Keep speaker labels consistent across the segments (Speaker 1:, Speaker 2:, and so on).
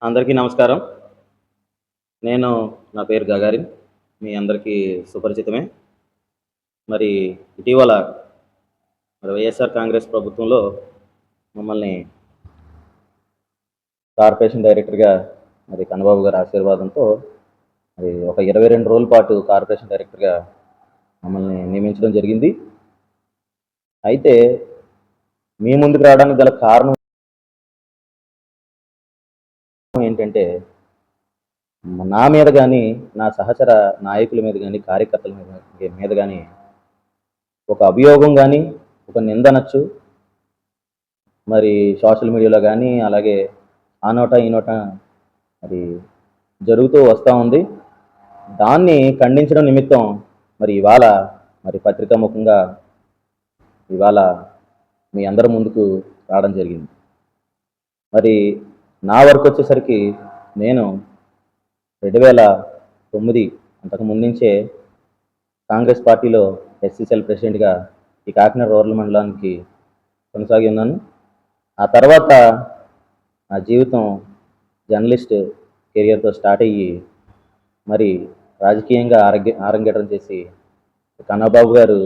Speaker 1: అందరికీ నమస్కారం. నేను నా పేరు గగారిన్. మీ అందరికీ సుపరిచితమే. మరి ఇటీవల వైఎస్ఆర్ కాంగ్రెస్ ప్రభుత్వంలో మమ్మల్ని కార్పొరేషన్ డైరెక్టర్‌గా కన్నబాబు గారి ఆశీర్వాదంతో ఒక 22 రోజుల పాటు కార్పొరేషన్ డైరెక్టర్‌గా మమ్మల్ని నియమించడం జరిగింది. అయితే మీ ముందుకు రావడానికి గల కారణం ఏంటంటే, నా మీద గానీ, నా సహచర నాయకుల మీద గానీ, కార్యకర్తల మీద గానీ ఒక అభియోగం గానీ, ఒక నిందనొచ్చు. సోషల్ మీడియాలో గానీ, అలాగే ఆ నోట, ఈ నోట అది జరుగుతూ వస్తూ ఉంది. దాన్ని ఖండించడం నిమిత్తం ఇవాళ పత్రికాముఖంగా ఇవాళ మీ అందరి ముందుకు రావడం జరిగింది. నా వరకు వచ్చేసరికి నేను 2009 అంతకు ముందు నుంచే కాంగ్రెస్ పార్టీలో ఎస్సీ సెల్ ప్రెసిడెంట్గా ఈ కాకినాడ రూరల్ మండలానికి కొనసాగి ఉన్నాను. ఆ తర్వాత నా జీవితం జర్నలిస్ట్ కెరియర్తో స్టార్ట్ అయ్యి రాజకీయంగా ఆరంగేట్రం చేసి కన్నబాబు గారు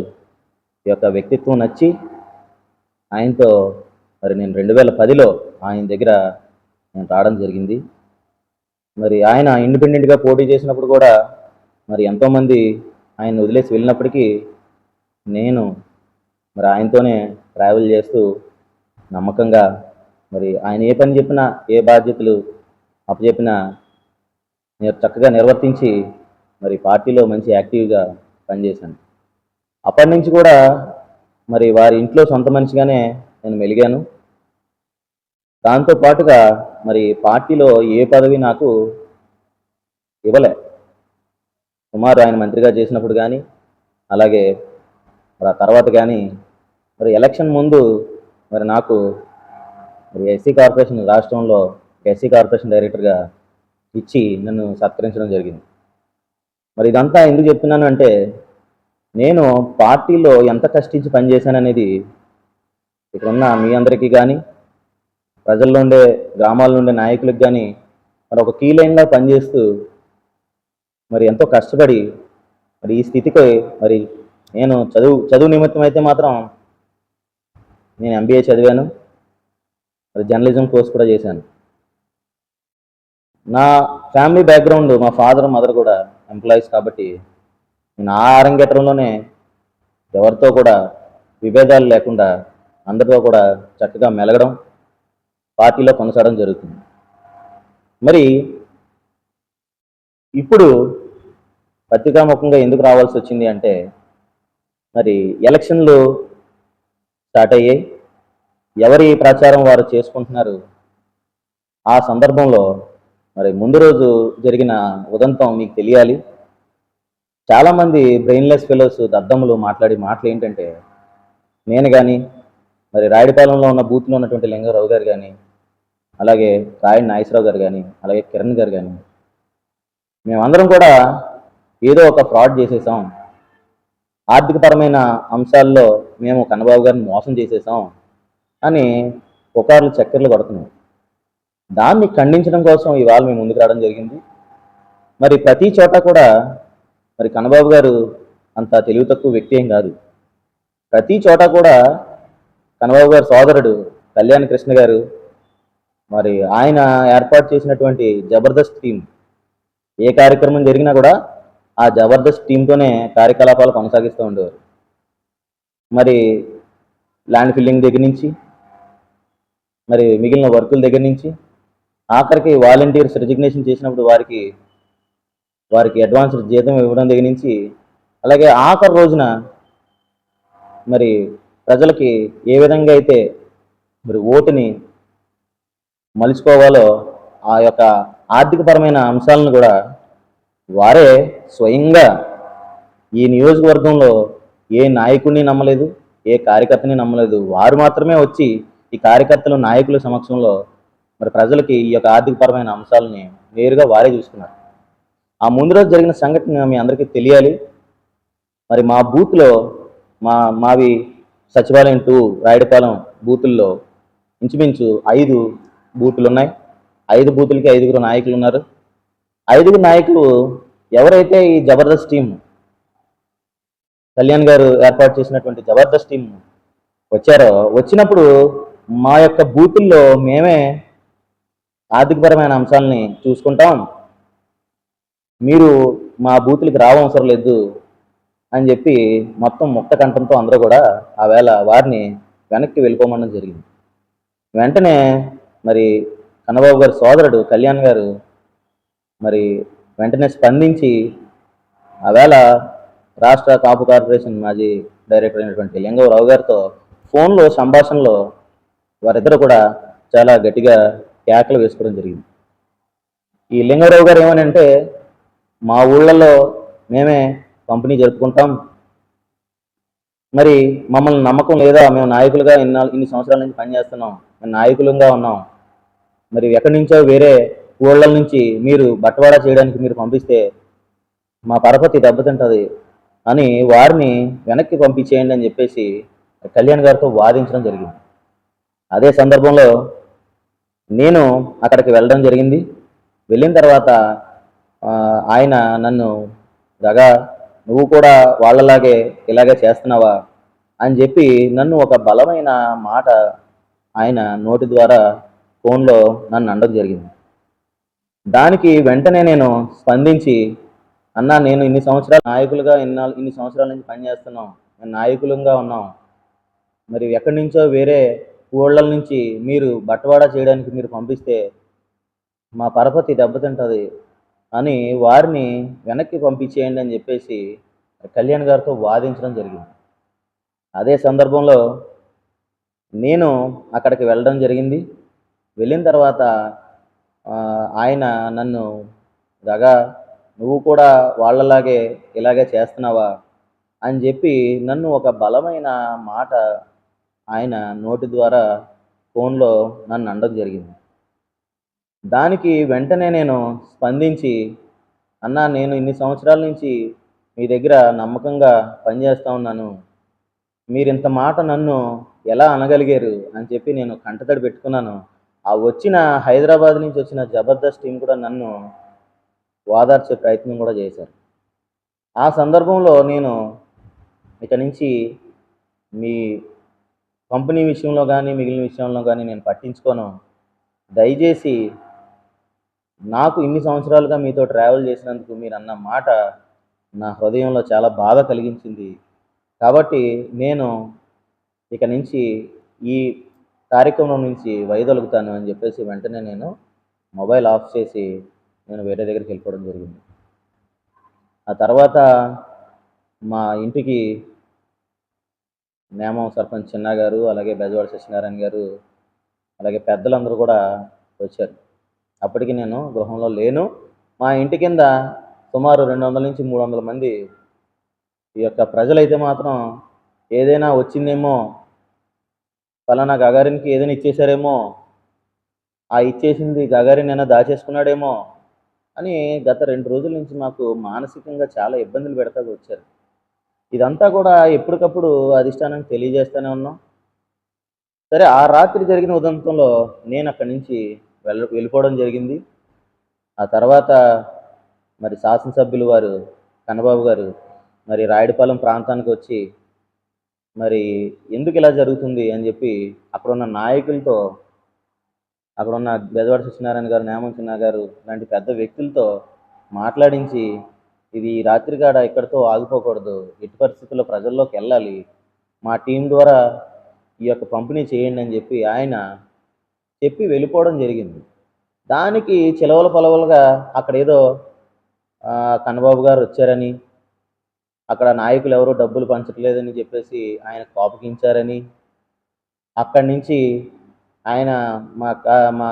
Speaker 1: యొక్క వ్యక్తిత్వం నచ్చి ఆయనతో నేను 2010లో ఆయన దగ్గర నేను రావడం జరిగింది. ఆయన ఇండిపెండెంట్గా పోటీ చేసినప్పుడు కూడా ఎంతోమంది ఆయన వదిలేసి వెళ్ళినప్పటికీ నేను ఆయనతోనే ట్రావెల్ చేస్తూ నమ్మకంగా ఆయన ఏ పని చెప్పినా, ఏ బాధ్యతలు అప్పచెప్పినా నేను చక్కగా నిర్వర్తించి పార్టీలో మంచి యాక్టివ్గా పనిచేశాను. అప్పటి నుంచి కూడా వారి ఇంట్లో సొంత మనిషిగానే నేను మెలిగాను. దాంతో పాటుగా పార్టీలో ఏ పదవి నాకు ఇవ్వలే. సుమారు ఆయన మంత్రిగా చేసినప్పుడు కానీ, అలాగే ఆ తర్వాత కానీ ఎలక్షన్ ముందు నాకు ఎస్సీ కార్పొరేషన్ రాష్ట్రంలో ఎస్సీ కార్పొరేషన్ డైరెక్టర్గా ఇచ్చి నన్ను సత్కరించడం జరిగింది. ఇదంతా ఎందుకు చెప్తున్నాను అంటే, నేను పార్టీలో ఎంత కష్టించి పనిచేశాననేది ఇక్కడున్న మీ అందరికీ కానీ, ప్రజల్లో ఉండే గ్రామాల్లో ఉండే నాయకులకు కానీ ఒక కీ లైన్గా పనిచేస్తూ ఎంతో కష్టపడి ఈ స్థితికి నేను చదువు నిమిత్తం అయితే మాత్రం నేను ఎంబీఏ చదివాను. జర్నలిజం కోర్స్ కూడా చేశాను. నా ఫ్యామిలీ బ్యాక్గ్రౌండ్, మా ఫాదర్ మదర్ కూడా ఎంప్లాయీస్ కాబట్టి నేను ఆ అరంగేట్రంలోనే ఎవరితో కూడా విభేదాలు లేకుండా అందరితో కూడా చక్కగా మెలగడం, పార్టీలో కొనసాగడం జరుగుతుంది. ఇప్పుడు పత్రికాముఖంగా ఎందుకు రావాల్సి వచ్చింది అంటే, ఎలక్షన్లు స్టార్ట్ అయ్యాయి. ఎవరి ప్రచారం వారు చేసుకుంటున్నారు. ఆ సందర్భంలో ముందు రోజు జరిగిన ఉదంతం మీకు తెలియాలి. చాలామంది బ్రెయిన్లెస్ ఫెలోస్, దద్దములు మాట్లాడే మాటలు ఏంటంటే, నేను కానీ రాయుడిపాలెంలో ఉన్న బూత్లో ఉన్నటువంటి లింగారావు గారు కానీ, అలాగే రాయడి నాగేశ్వరరావు గారు కానీ, అలాగే కిరణ్ గారు కానీ, మేమందరం కూడా ఏదో ఒక ఫ్రాడ్ చేసేసాం, ఆర్థికపరమైన అంశాల్లో మేము కన్నబాబు గారిని మోసం చేసేసాం అని పుకార్లు చక్కెర్లు కొడుతున్నాం. దాన్ని ఖండించడం కోసం ఇవాళ మేము ముందుకు రావడం జరిగింది. ప్రతి చోట కూడా కన్నబాబు గారు అంత తెలివి తక్కువ వ్యక్తి ఏం కాదు. ప్రతి చోట కూడా కన్నబాబు గారి సోదరుడు కళ్యాణ్ కృష్ణ గారు ఆయన ఏర్పాటు చేసినటువంటి జబర్దస్త్ టీం ఏ కార్యక్రమం జరిగినా కూడా ఆ జబర్దస్త్ టీంతోనే కార్యకలాపాలు కొనసాగిస్తూ ఉండేవారు. ల్యాండ్ ఫిల్లింగ్ దగ్గర నుంచి మిగిలిన వర్కుల దగ్గర నుంచి ఆఖరికి వాలంటీర్స్ రిజిగ్నేషన్ చేసినప్పుడు వారికి అడ్వాన్స్ జీతం ఇవ్వడం దగ్గర నుంచి, అలాగే ఆఖరి రోజున ప్రజలకి ఏ విధంగా అయితే ఓటుని మలుచుకోవాలో ఆ యొక్క ఆర్థికపరమైన అంశాలను కూడా వారే స్వయంగా ఈ నియోజకవర్గంలో ఏ నాయకుడిని నమ్మలేదు, ఏ కార్యకర్తని నమ్మలేదు. వారు మాత్రమే వచ్చి ఈ కార్యకర్తలు, నాయకుల సమక్షంలో ప్రజలకి ఈ యొక్క ఆర్థికపరమైన అంశాలని నేరుగా వారే చూసుకున్నారు. ఆ ముందు రోజు జరిగిన సంఘటన మీ అందరికీ తెలియాలి. మా బూత్లో మావి సచివాలయం 2 రాయుడిపాలెం బూతుల్లో ఇంచుమించు 5 బూతులు ఉన్నాయి. 5 బూతులకి 5గురు నాయకులు ఉన్నారు. 5గురు నాయకులు ఎవరైతే ఈ జబర్దస్త్ టీం కళ్యాణ్ గారు ఏర్పాటు చేసినటువంటి జబర్దస్త్ టీం వచ్చారో, వచ్చినప్పుడు మా యొక్క బూతుల్లో మేమే ఆర్థికపరమైన అంశాలని చూసుకుంటాం, మీరు మా బూతులకి రావవసరం లేదు అని చెప్పి మొత్తం ముక్త కంఠంతో అందరూ కూడా ఆ వేళ వారిని వెనక్కి వెళ్ళిపోమడం జరిగింది. వెంటనే మరి కన్నబాబు గారి సోదరుడు కళ్యాణ్ గారు మరి వెంటనే స్పందించి ఆ వేళ రాష్ట్ర కాపు కార్పొరేషన్ మాజీ డైరెక్టర్ అయినటువంటి లింగవరావు గారితో ఫోన్లో సంభాషణలో వారిద్దరు కూడా చాలా గట్టిగా కేకలు వేసుకోవడం జరిగింది. ఈ లింగవరావు గారు ఏమనంటే, మా ఊళ్ళల్లో మేమే పంపిణీ జరుపుకుంటాం, మరి మమ్మల్ని నమ్మకం లేదా, మేము నాయకులుగా ఇన్ని సంవత్సరాల నుంచి పనిచేస్తున్నాం, మేము నాయకులుగా ఉన్నాం, మరి ఎక్కడి నుంచో వేరే ఊళ్ళ నుంచి మీరు బట్వాడా చేయడానికి మీరు పంపిస్తే మా పరపతి దెబ్బతింటుంది అని వారిని వెనక్కి పంపించేయండి అని చెప్పేసి కళ్యాణ్ గారితో వాదించడం జరిగింది. అదే సందర్భంలో నేను అక్కడికి వెళ్ళడం జరిగింది. వెళ్ళిన తర్వాత ఆయన నన్ను దగా, నువ్వు కూడా వాళ్ళలాగే ఇలాగే చేస్తున్నావా అని చెప్పి నన్ను ఒక బలమైన మాట ఆయన నోటి ద్వారా ఫోన్లో నన్ను అనడం జరిగింది. దానికి వెంటనే నేను స్పందించి, అన్నా నేను ఇన్ని సంవత్సరాలు నాయకులుగా ఇన్ని సంవత్సరాల నుంచి పనిచేస్తున్నాం, మేము నాయకులుగా ఉన్నాం, మరి ఎక్కడి నుంచో వేరే ఊళ్ళ నుంచి మీరు బట్వాడా చేయడానికి మీరు పంపిస్తే మా పరపతి దెబ్బతింటుంది అని వారిని వెనక్కి పంపించేయండి అని చెప్పేసి కళ్యాణ్ గారితో వాదించడం జరిగింది. అదే సందర్భంలో నేను అక్కడికి వెళ్ళడం జరిగింది. వెళ్ళిన తర్వాత ఆయన నన్ను దగా, నువ్వు కూడా వాళ్ళలాగే ఇలాగే చేస్తున్నావా అని చెప్పి నన్ను ఒక బలమైన మాట ఆయన నోటి ద్వారా ఫోన్లో నన్ను అనడం జరిగింది. దానికి వెంటనే నేను స్పందించి, అన్నా నేను ఇన్ని సంవత్సరాల నుంచి మీ దగ్గర నమ్మకంగా పనిచేస్తూ ఉన్నాను, మీరు ఇంత మాట నన్ను ఎలా అనగలిగారు అని చెప్పి నేను కంటతడి పెట్టుకున్నాను. ఆ హైదరాబాద్ నుంచి వచ్చిన జబర్దస్త్ టీం కూడా నన్ను ఓదార్చే ప్రయత్నం కూడా చేశారు. ఆ సందర్భంలో నేను ఇక నుంచి మీ కంపెనీ విషయంలో కానీ మిగిలిన విషయంలో కానీ నేను పట్టించుకోను, దయచేసి నాకు ఇన్ని సంవత్సరాలుగా మీతో ట్రావెల్ చేసినందుకు మీరు అన్న మాట నా హృదయంలో చాలా బాధ కలిగించింది, కాబట్టి నేను ఇక నుంచి ఈ కార్యక్రమం నుంచి వైదొలుగుతాను అని చెప్పేసి వెంటనే నేను మొబైల్ ఆఫ్ చేసి నేను వేరే దగ్గరికి వెళ్ళిపోవడం జరిగింది. ఆ తర్వాత మా ఇంటికి నేమం సర్పంచ్ చిన్నా గారు, అలాగే బెజవాడ సత్యనారాయణ గారు, అలాగే పెద్దలందరూ కూడా వచ్చారు. అప్పటికి నేను గృహంలో లేను. మా ఇంటి కింద సుమారు 200 నుంచి 300 మంది ఈ యొక్క ప్రజలైతే మాత్రం ఏదైనా వచ్చిందేమో, ఫలానా గగారిన్కి ఏదైనా ఇచ్చేశారేమో, ఆ ఇచ్చేసింది గగారిన్ అయినా దాచేసుకున్నాడేమో అని గత 2 రోజుల నుంచి మాకు మానసికంగా చాలా ఇబ్బందులు పెడతా వచ్చారు. ఇదంతా కూడా ఎప్పటికప్పుడు అధిష్టానానికి తెలియజేస్తూనే ఉన్నాం. సరే, ఆ రాత్రి జరిగిన ఉదంతంలో నేను అక్కడి నుంచి వెళ్ళిపోవడం జరిగింది. ఆ తర్వాత మరి శాసనసభ్యులు వారు కన్నబాబు గారు మరి రాయుడుపాలెం ప్రాంతానికి వచ్చి మరి ఎందుకు ఇలా జరుగుతుంది అని చెప్పి అక్కడున్న నాయకులతో, అక్కడున్న బెజవాడ సత్యనారాయణ గారు, నేమం చిన్నా గారు లాంటి పెద్ద వ్యక్తులతో మాట్లాడించి, ఇది రాత్రిగాడ ఇక్కడితో ఆగిపోకూడదు, ఎట్టి పరిస్థితుల్లో ప్రజల్లోకి వెళ్ళాలి, మా టీం ద్వారా ఈ యొక్క పంపిణీ చేయండి అని చెప్పి ఆయన చెప్పి వెళ్ళిపోవడం జరిగింది. దానికి చిలవల పొలవలుగా అక్కడ ఏదో కన్నబాబు గారు వచ్చారని, అక్కడ నాయకులు ఎవరో డబ్బులు పంచట్లేదని చెప్పేసి ఆయన కోపగించారని, అక్కడి నుంచి ఆయన మా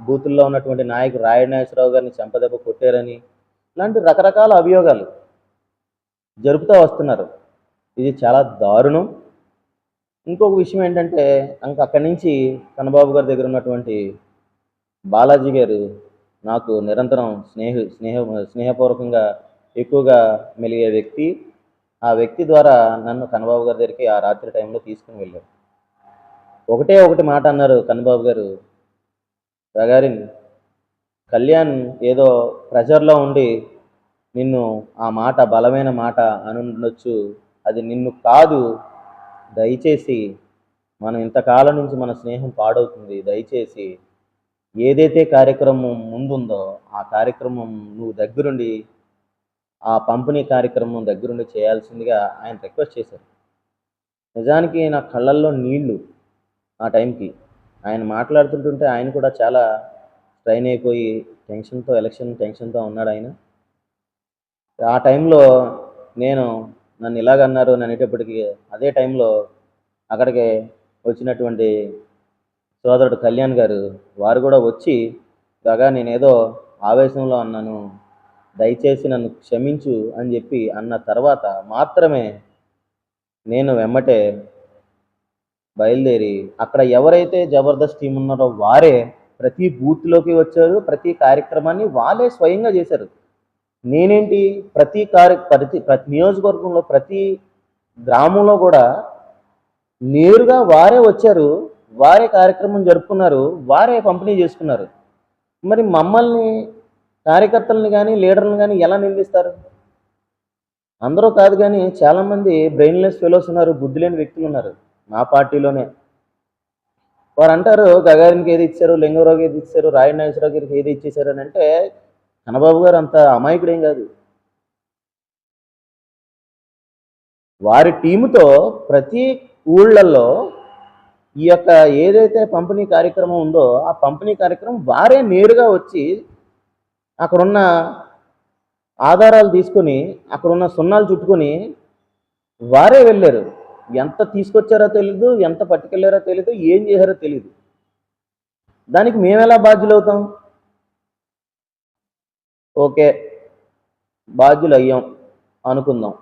Speaker 1: బూతుల్లో ఉన్నటువంటి నాయకుడు రాయుడు నాగేశ్వరరావు గారిని చెంపదెబ్బ కొట్టారని, ఇలాంటి రకరకాల అభియోగాలు జరుపుతూ వస్తున్నారు. ఇది చాలా దారుణం. ఇంకొక విషయం ఏంటంటే, అక్కడి నుంచి కన్నబాబు గారి దగ్గర ఉన్నటువంటి బాలాజీ గారు నాకు నిరంతరం స్నేహపూర్వకంగా ఎక్కువగా మెలిగే వ్యక్తి. ఆ వ్యక్తి ద్వారా నన్ను కన్నబాబు గారి దగ్గరికి ఆ రాత్రి టైంలో తీసుకుని వెళ్ళారు. ఒకటే ఒకటి మాట అన్నారు కన్నబాబు గారు, గగారిన్, కళ్యాణ్ ఏదో ప్రెజర్లో ఉండి నిన్ను ఆ మాట బలమైన మాట అని ఉండొచ్చు. అది నిన్ను కాదు. దయచేసి మనం ఇంతకాలం నుంచి మన స్నేహం పాడవుతుంది. దయచేసి ఏదైతే కార్యక్రమం ముందుందో ఆ కార్యక్రమం నువ్వు దగ్గరుండి ఆ పంపిణీ కార్యక్రమం దగ్గరుండి చేయాల్సిందిగా ఆయన రిక్వెస్ట్ చేశారు. నిజానికి నా కళ్ళల్లో నీళ్లు ఆ టైంకి. ఆయన మాట్లాడుతుంటుంటే ఆయన కూడా చాలా స్ట్రెయిన్ అయిపోయి ఎలక్షన్ టెన్షన్‌తో ఉన్నాడాయన. ఆ టైంలో నేను నన్ను ఇలాగన్నారు అని అనేటప్పటికి అదే టైంలో అక్కడికి వచ్చినటువంటి సోదరుడు కళ్యాణ్ గారు వారు కూడా వచ్చి "గగా నేనేదో ఆవేశంలో అన్నాను. దయచేసి నన్ను క్షమించు" అని చెప్పి అన్న తర్వాత మాత్రమే నేను వెమ్మటే బయలుదేరి అక్కడ ఎవరైతే జబర్దస్త్ టీమ్ ఉన్నారో వారే ప్రతి బూత్‌లోకి వచ్చారు. ప్రతి కార్యక్రమాన్ని వాళ్ళే స్వయంగా చేశారు. నేనేంటి ప్రతి నియోజకవర్గంలో ప్రతి గ్రామంలో కూడా నేరుగా వారే వచ్చారు. వారే కార్యక్రమం జరుపుకున్నారు. వారే పంపిణీ చేసుకున్నారు. మరి మమ్మల్ని కార్యకర్తలని గానీ, లీడర్‌లని గానీ ఎలా నిందిస్తారు? అందరూ కాదు గానీ చాలామంది బ్రెయిన్‌లెస్ ఫెలోస్ ఉన్నారు. బుద్ధి లేని వ్యక్తులున్నారు నా పార్టీలోనే. వారంటారు గగారిన్‌కి ఏది ఇచ్చారు, లింగంరావుకి ఏది ఇచ్చారు, రాయుడు నాగేశ్వరరావు గారికి ఏది ఇచ్చేశారు అని అంటే కన్నబాబు గారు అంత అమాయకుడేం కాదు. వారి టీముతో ప్రతి ఊళ్ళల్లో ఈ యొక్క ఏదైతే పంపిణీ కార్యక్రమం ఉందో ఆ పంపిణీ కార్యక్రమం వారే నేరుగా వచ్చి అక్కడున్న ఆధారాలు తీసుకొని అక్కడున్న సున్నాలు చుట్టుకొని వారే వెళ్ళారు. ఎంత తీసుకొచ్చారో తెలీదు, ఎంత పట్టుకెళ్ళారో తెలీదు, ఏం చేశారో తెలీదు. దానికి మేమెలా బాధ్యులవుతాం? ఓకే, బాధ్యులయ్యాం అనుకుందాం.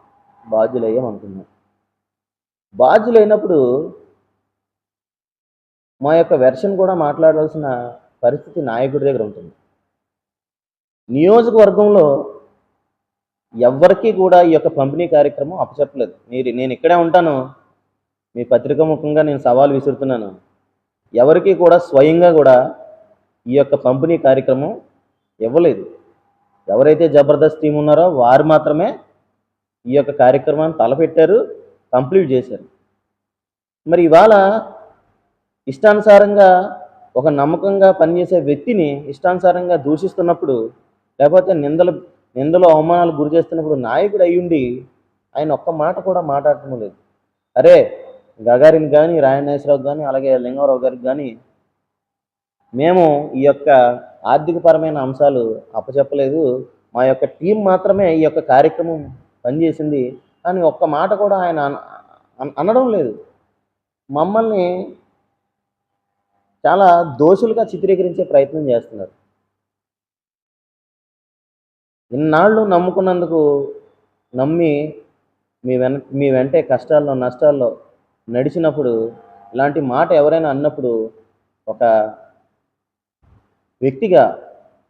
Speaker 1: బాధ్యులైనప్పుడు మా యొక్క వెర్షన్ కూడా మాట్లాడాల్సిన పరిస్థితి నాయకుడి దగ్గర ఉంటుంది. నియోజకవర్గంలో ఎవ్వరికీ కూడా ఈ యొక్క పంపిణీ కార్యక్రమం అప్పచెప్పలేదు. నేను ఇక్కడే ఉంటాను. మీ పత్రికా ముఖంగా నేను సవాల్ విసురుతున్నాను. ఎవరికీ కూడా స్వయంగా కూడా ఈ యొక్క పంపిణీ కార్యక్రమం ఇవ్వలేదు. ఎవరైతే జబర్దస్త్ టీం ఉన్నారో వారు మాత్రమే ఈ యొక్క కార్యక్రమాన్ని తలపెట్టారు, కంప్లీట్ చేశారు. మరి ఇవాళ ఇష్టానుసారంగా ఒక నమ్మకంగా పనిచేసే వ్యక్తిని ఇష్టానుసారంగా దూషిస్తున్నప్పుడు, లేకపోతే నిందలు అవమానాలకు గురి చేస్తున్నప్పుడు నాయకుడు అయ్యుండి ఆయన ఒక్క మాట కూడా మాట్లాడటం లేదు. అరే గగారిని కానీ, రాయుడు నాగేశ్వరరావు కానీ, అలాగే లింగంరావు గారికి కానీ మేము ఈ యొక్క ఆర్థికపరమైన అంశాలు అప్పచెప్పలేదు. మా యొక్క టీం మాత్రమే ఈ యొక్క కార్యక్రమం పనిచేసింది కానీ ఒక్క మాట కూడా ఆయన అనడం లేదు. మమ్మల్ని చాలా దోషులుగా చిత్రీకరించే ప్రయత్నం చేస్తున్నారు. ఇన్నాళ్ళు నమ్ముకున్నందుకు నమ్మి మీ వెంటే కష్టాల్లో నష్టాల్లో నడిచినప్పుడు ఇలాంటి మాట ఎవరైనా అన్నప్పుడు ఒక వ్యక్తిగా,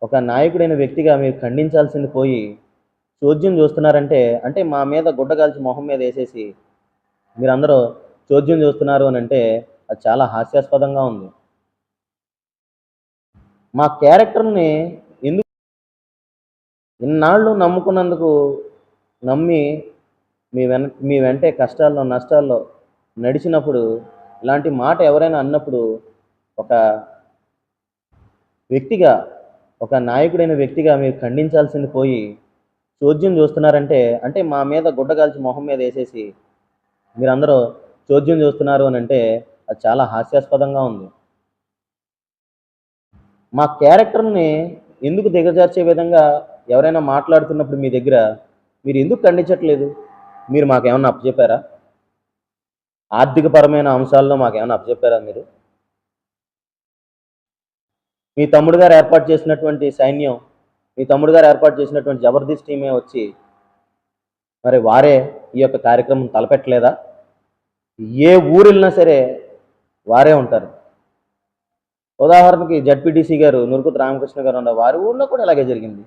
Speaker 1: ఒక నాయకుడైన వ్యక్తిగా మీరు ఖండించాల్సింది పోయి చోద్యం చూస్తున్నారంటే, అంటే మా మీద గుడ్డ కాల్చి మొహం మీద వేసేసి మీరందరూ చోద్యం చూస్తున్నారు అని అంటే అది చాలా హాస్యాస్పదంగా ఉంది. మా క్యారెక్టర్ని ఎందుకు ఇన్నాళ్ళు నమ్ముకున్నందుకు నమ్మి మీ వెంటే కష్టాల్లో నష్టాల్లో నడిచినప్పుడు ఇలాంటి మాట ఎవరైనా అన్నప్పుడు ఒక వ్యక్తిగా, ఒక నాయకుడైన వ్యక్తిగా మీరు ఖండించాల్సింది పోయి చోద్యం చూస్తున్నారంటే, అంటే మా మీద గుడ్డ కాల్చి మొహం మీద వేసేసి మీరందరూ చోద్యం చూస్తున్నారు అని అంటే అది చాలా హాస్యాస్పదంగా ఉంది. మా క్యారెక్టర్ని ఎందుకు దిగజార్చే విధంగా ఎవరైనా మాట్లాడుతున్నప్పుడు మీ దగ్గర మీరు ఎందుకు ఖండించట్లేదు? మీరు మాకేమన్నా అప్పచెప్పారా? ఆర్థికపరమైన అంశాల్లో మాకేమన్నా అప్పచెప్పారా మీరు? మీ తమ్ముడు గారు ఏర్పాటు చేసినటువంటి సైన్యం, మీ తమ్ముడు గారు ఏర్పాటు చేసినటువంటి జబర్దస్త్ టీమే వచ్చి మరి వారే ఈ యొక్క కార్యక్రమం తలపెట్టలేదా? ఏ ఊరు వెళ్ళినా సరే వారే ఉంటారు. ఉదాహరణకి జడ్పీటీసీ గారు నురుకుతు రామకృష్ణ గారు ఉన్న వారి ఊర్లో కూడా ఇలాగే జరిగింది.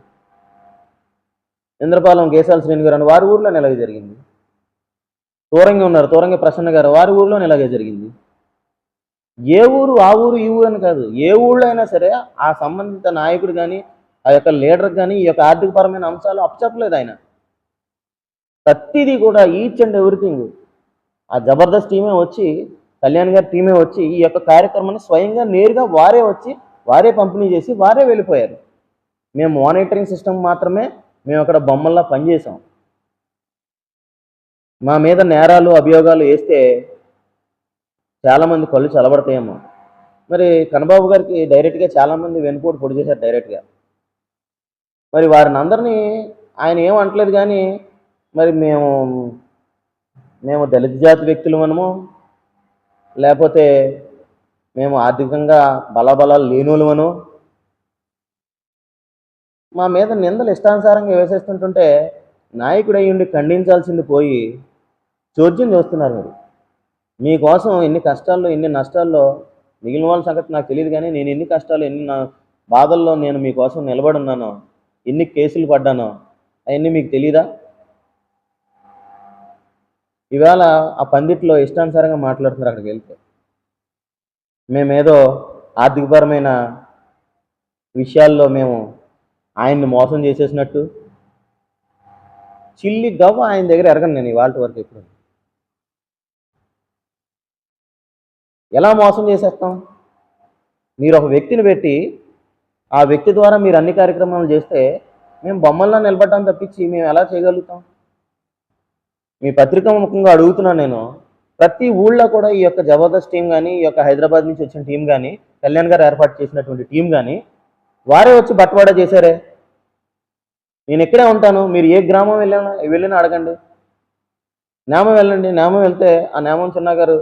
Speaker 1: ఇంద్రపాలెం కేశాల శ్రేణి గారు అన్న వారి ఊర్లోనే ఇలాగే జరిగింది. తూరంగి ఉన్నారు, తూరంగి ప్రసన్న గారు వారి ఊర్లోనే ఇలాగే జరిగింది. ఏ ఊరు ఆ ఊరు ఈ ఊరు అని కాదు, ఏ ఊళ్ళో అయినా సరే ఆ సంబంధిత నాయకుడు కానీ ఆ యొక్క లీడర్కి కానీ ఈ యొక్క ఆర్థికపరమైన అంశాలు అప్పచెప్పలేదు ఆయన. ప్రతిదీ కూడా ఈచ్ అండ్ ఎవ్రీథింగ్ ఆ జబర్దస్త్ టీమే వచ్చి, కళ్యాణ్ గారి టీమే వచ్చి ఈ యొక్క కార్యక్రమాన్ని స్వయంగా నేరుగా వారే వచ్చి వారే పంపిణీ చేసి వారే వెళ్ళిపోయారు. మేము మానిటరింగ్ సిస్టమ్ మాత్రమే మేము అక్కడ బొమ్మల్లా పనిచేసాం. మా మీద నేరాలు అభియోగాలు వేస్తే చాలామంది కళ్ళు చల్లబడతాయేమో. మరి కన్నబాబు గారికి డైరెక్ట్గా చాలామంది వెనుపోటు పొడి చేశారు డైరెక్ట్గా. మరి వారిని అందరినీ ఆయన ఏమంటలేదు కానీ మరి మేము దళిత జాతి వ్యక్తులమనము, లేకపోతే మేము ఆర్థికంగా బలాబలాలు లేనోళ్ళమనో మా మీద నిందలు ఇష్టానుసారంగా వేసేస్తుంటుంటే నాయకుడు అయ్యుండి ఖండించాల్సింది పోయి చోద్యం చూస్తున్నారు. మీరు మీకోసం ఎన్ని కష్టాల్లో ఎన్ని నష్టాల్లో మిగిలిన వాళ్ళ సంగతి నాకు తెలియదు కానీ నేను ఎన్ని కష్టాలు ఎన్ని బాధల్లో నేను మీకోసం నిలబడి ఉన్నానో, ఎన్ని కేసులు పడ్డానో అవన్నీ మీకు తెలియదా? ఇవాళ ఆ పందిట్లో ఇష్టానుసారంగా మాట్లాడుతున్నారు. అక్కడికి వెళ్తే మేమేదో ఆర్థికపరమైన విషయాల్లో మేము ఆయన్ని మోసం చేసేసినట్టు చిల్లి గవ్వ ఆయన దగ్గర ఎరగను నేను ఇవాళ వరకు. ఎప్పుడు ఎలా మోసం చేసేస్తాం? మీరు ఒక వ్యక్తిని పెట్టి ఆ వ్యక్తి ద్వారా మీరు అన్ని కార్యక్రమాలు చేస్తే మేము బొమ్మల్లా నిలబడ్డాం తప్పించి మేము ఎలా చేయగలుగుతాం? మీ పత్రికా ముఖంగా అడుగుతున్నాను నేను. ప్రతి ఊళ్ళో కూడా ఈ యొక్క జబర్దస్త్ టీం కానీ, ఈ యొక్క హైదరాబాద్ నుంచి వచ్చిన టీం కానీ, కళ్యాణ్ గారు ఏర్పాటు చేసినటువంటి టీం కానీ వారే వచ్చి బట్వాడా చేశారే. నేను ఇక్కడే ఉంటాను, మీరు ఏ గ్రామం వెళ్ళినా అడగండి. నేమం వెళ్ళండి, నేమం వెళ్తే ఆ నేమం చిన్న గారు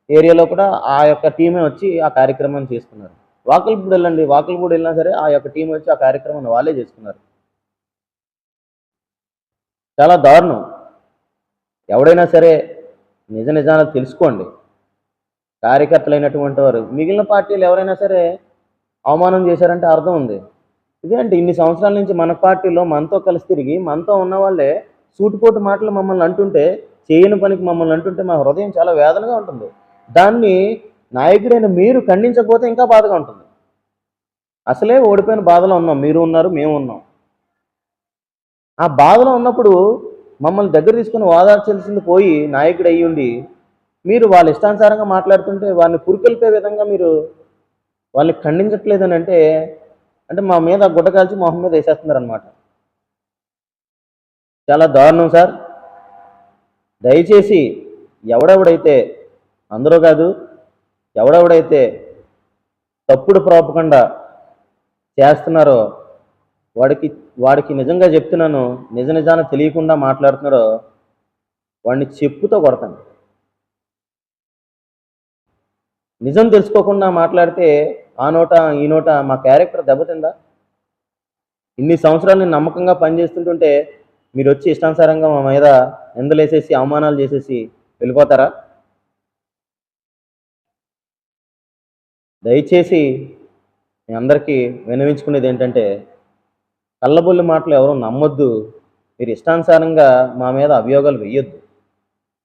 Speaker 1: ఏరియాలో కూడా ఆ యొక్క టీమే వచ్చి ఆ కార్యక్రమాన్ని చేసుకున్నారు. వాకల్పూడి వెళ్ళండి, వాకల్పూడి వెళ్ళినా సరే ఆ యొక్క టీం వచ్చి ఆ కార్యక్రమాన్ని వాళ్ళే చేసుకున్నారు. చాలా దారుణం. ఎవడైనా సరే నిజాలు తెలుసుకోండి. కార్యకర్తలైనటువంటి వారు మిగిలిన పార్టీలు ఎవరైనా సరే అవమానం చేశారంటే అర్థం ఉంది. ఇదేంటి ఇన్ని సంవత్సరాల నుంచి మన పార్టీలో మనతో కలిసి తిరిగి మనతో ఉన్న వాళ్ళే సూటిపోటు మాటలు మమ్మల్ని అంటుంటే, చేయని పనికి మమ్మల్ని అంటుంటే మా హృదయం చాలా వేదనగా ఉంటుంది. దాన్ని నాయకుడైన మీరు ఖండించకపోతే ఇంకా బాధగా ఉంటుంది. అసలే ఓడిపోయిన బాధలో ఉన్నాం, మీరు ఉన్నారు, మేము ఉన్నాం. ఆ బాధలో ఉన్నప్పుడు మమ్మల్ని దగ్గర తీసుకుని ఓదార్చాల్సింది పోయి నాయకుడు అయ్యుండి మీరు వాళ్ళ ఇష్టానుసారంగా మాట్లాడుతుంటే వారిని పురికొల్పే విధంగా మీరు వాళ్ళని ఖండించట్లేదని అంటే మా మీద గుడ్డ కాల్చి మొహం మీద వేసేస్తున్నారు అనమాట. చాలా దారుణం సార్. దయచేసి ఎవడెవడైతే అందరూ కాదు, ఎవడెవడైతే తప్పుడు ప్రాపకండా చేస్తున్నారో వాడికి నిజంగా చెప్తున్నాను, నిజాన్ని తెలియకుండా మాట్లాడుతున్నాడో వాడిని చెప్పుతో కొడతాను. నిజం తెలుసుకోకుండా మాట్లాడితే ఆ నోట ఈ నోట మా క్యారెక్టర్ దెబ్బతిందా? ఇన్ని సంవత్సరాలు నేను నమ్మకంగా పనిచేస్తుంటుంటే మీరు వచ్చి ఇష్టానుసారంగా మా మీద నిందలేసేసి అవమానాలు చేసేసి వెళ్ళిపోతారా? దయచేసి మీ అందరికీ విన్నవించుకునేది ఏంటంటే కళ్ళబొల్లి మాటలు ఎవరూ నమ్మొద్దు. మీరు ఇష్టానుసారంగా మా మీద అభియోగాలు వేయొద్దు.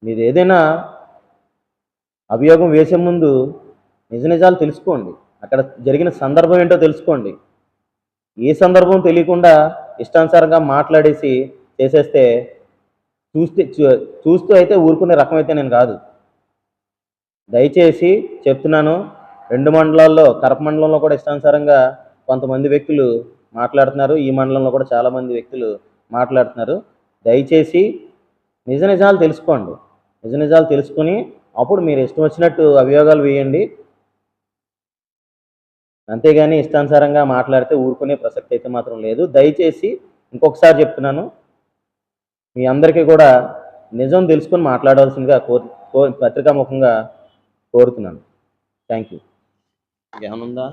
Speaker 1: మీరు ఏదైనా అభియోగం వేసే ముందు నిజాలు తెలుసుకోండి. అక్కడ జరిగిన సందర్భం ఏంటో తెలుసుకోండి. ఏ సందర్భం తెలియకుండా ఇష్టానుసారంగా మాట్లాడేసి చేసేస్తే చూస్తూ అయితే ఊరుకునే రకం అయితే నేను కాదు. దయచేసి చెప్తున్నాను, 2 మండలాల్లో కరప మండలంలో కూడా ఇష్టానుసారంగా కొంతమంది వ్యక్తులు మాట్లాడుతున్నారు, ఈ మండలంలో కూడా చాలామంది వ్యక్తులు మాట్లాడుతున్నారు. దయచేసి నిజాలు తెలుసుకోండి. నిజాలు తెలుసుకుని అప్పుడు మీరు ఇష్టం వచ్చినట్టు అభియోగాలు వేయండి. అంతేగాని ఇష్టానుసారంగా మాట్లాడితే ఊరుకునే ప్రసక్తి అయితే మాత్రం లేదు. దయచేసి ఇంకొకసారి చెప్తున్నాను, మీ అందరికీ కూడా నిజం తెలుసుకొని మాట్లాడాల్సిందిగా పత్రికాముఖంగా కోరుతున్నాను. Thank you. ఏమనుందా?